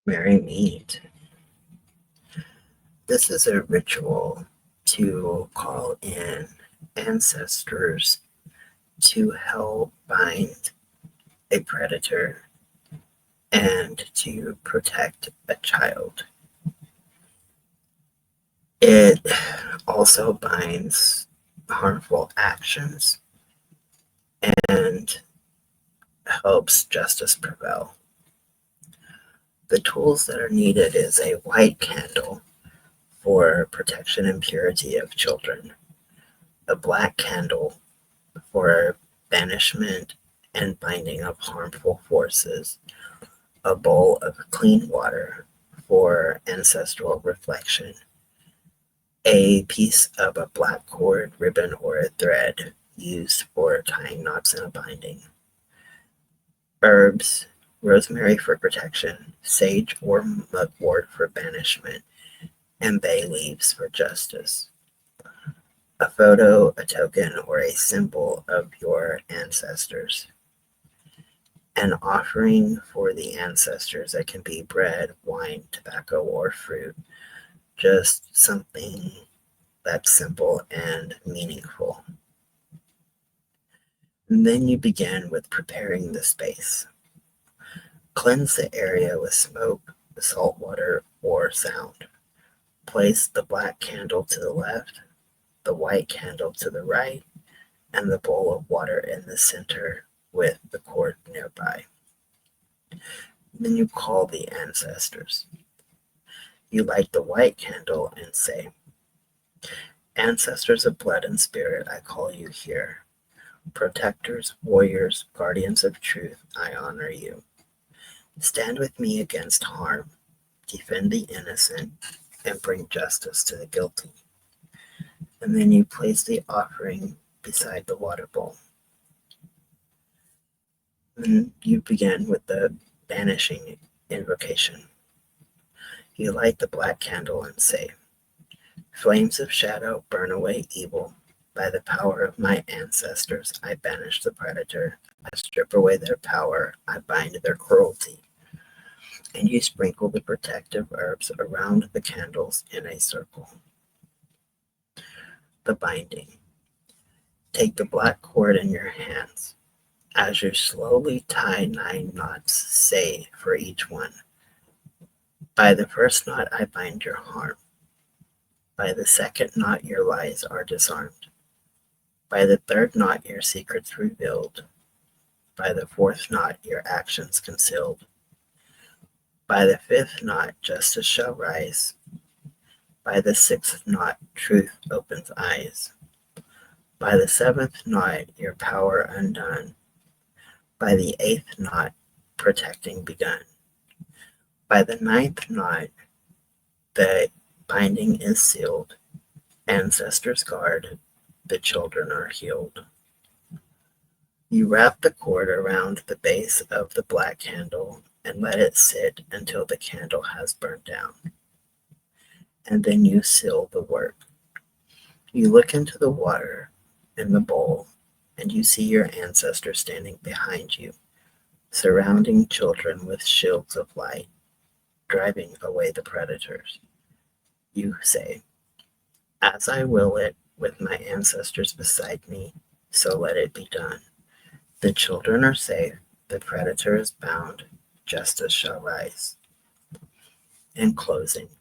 Merry meet. This is a ritual to call in ancestors to help bind a predator and to protect a child. It also binds harmful actions and helps justice prevail. The tools that are needed is a white candle for protection and purity of children, a black candle for banishment and binding of harmful forces, a bowl of clean water for ancestral reflection, a piece of a black cord, ribbon, or a thread used for tying knots in a binding, herbs, rosemary for protection, sage or mugwort for banishment, and bay leaves for justice. A photo, a token, or a symbol of your ancestors. An offering for the ancestors that can be bread, wine, tobacco, or fruit. Just something that's simple and meaningful. And then you begin with preparing the space. Cleanse the area with smoke, salt water, or sound. Place the black candle to the left, the white candle to the right, and the bowl of water in the center with the cord nearby. Then you call the ancestors. You light the white candle and say, "Ancestors of blood and spirit, I call you here. Protectors, warriors, guardians of truth, I honor you. Stand with me against harm, defend the innocent, and bring justice to the guilty." And then you place the offering beside the water bowl. And you begin with the banishing invocation. You light the black candle and say, "Flames of shadow burn away evil. By the power of my ancestors, I banish the predator. I strip away their power. I bind their cruelty." And you sprinkle the protective herbs around the candles in a circle. The binding. Take the black cord in your hands. As you slowly tie 9 knots, say for each one, "By the first knot I bind your harm. By the second knot your lies are disarmed. By the third knot your secrets revealed. By the fourth knot your actions concealed. By the fifth knot justice shall rise. By the sixth knot truth opens eyes. By the seventh knot your power undone. By the eighth knot protecting begun. By the ninth knot the binding is sealed. Ancestors guard, the children are healed." You wrap the cord around the base of the black candle and let it sit until the candle has burned down. And then you seal the work. You look into the water in the bowl and you see your ancestors standing behind you, surrounding children with shields of light, driving away the predators. You say, "As I will it, with my ancestors beside me, so let it be done. The children are safe, the predator is bound, justice shall rise." In closing,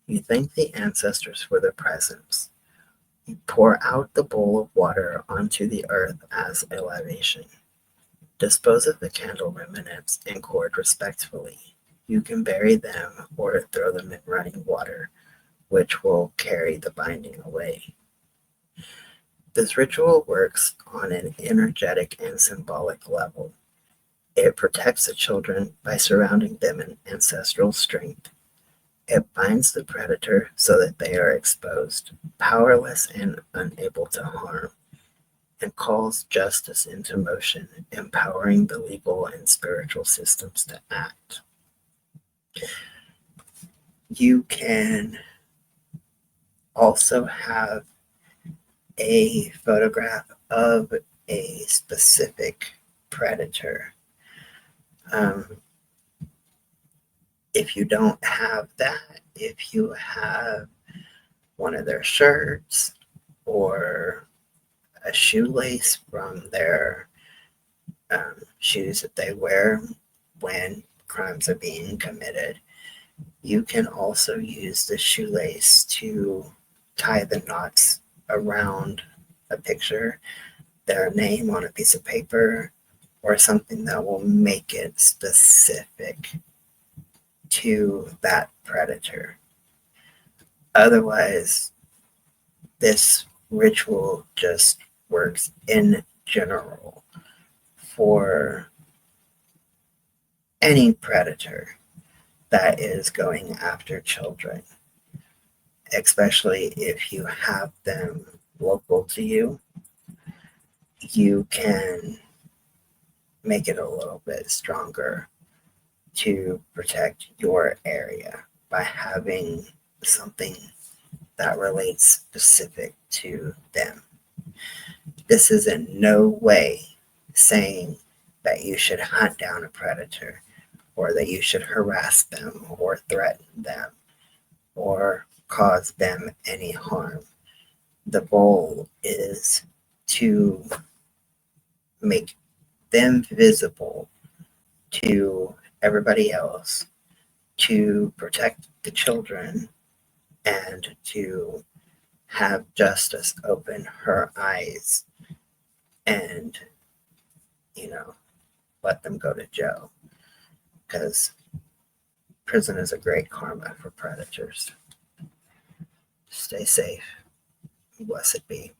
you thank the ancestors for their presence. You pour out the bowl of water onto the earth as a libation. Dispose of the candle remnants and cord respectfully. You can bury them or throw them in running water, which will carry the binding away. This ritual works on an energetic and symbolic level. It protects the children by surrounding them in ancestral strength. It binds the predator so that they are exposed, powerless and unable to harm, and calls justice into motion, empowering the legal and spiritual systems to act. You can also have a photograph of a specific predator. Um, If you don't have that, if you have one of their shirts or a shoelace from their shoes that they wear when crimes are being committed, you can also use the shoelace to tie the knots around a picture, their name on a piece of paper, or something that will make it specific to that predator. Otherwise, this ritual just works in general for any predator that is going after children, especially if you have them local to you. You can make it a little bit stronger to protect your area by having something that relates specific to them. This is in no way saying that you should hunt down a predator or that you should harass them or threaten them or cause them any harm. The goal is to make them visible to everybody else, to protect the children, and to have justice open her eyes and, let them go to jail. Because prison is a great karma for predators. Stay safe. Blessed be.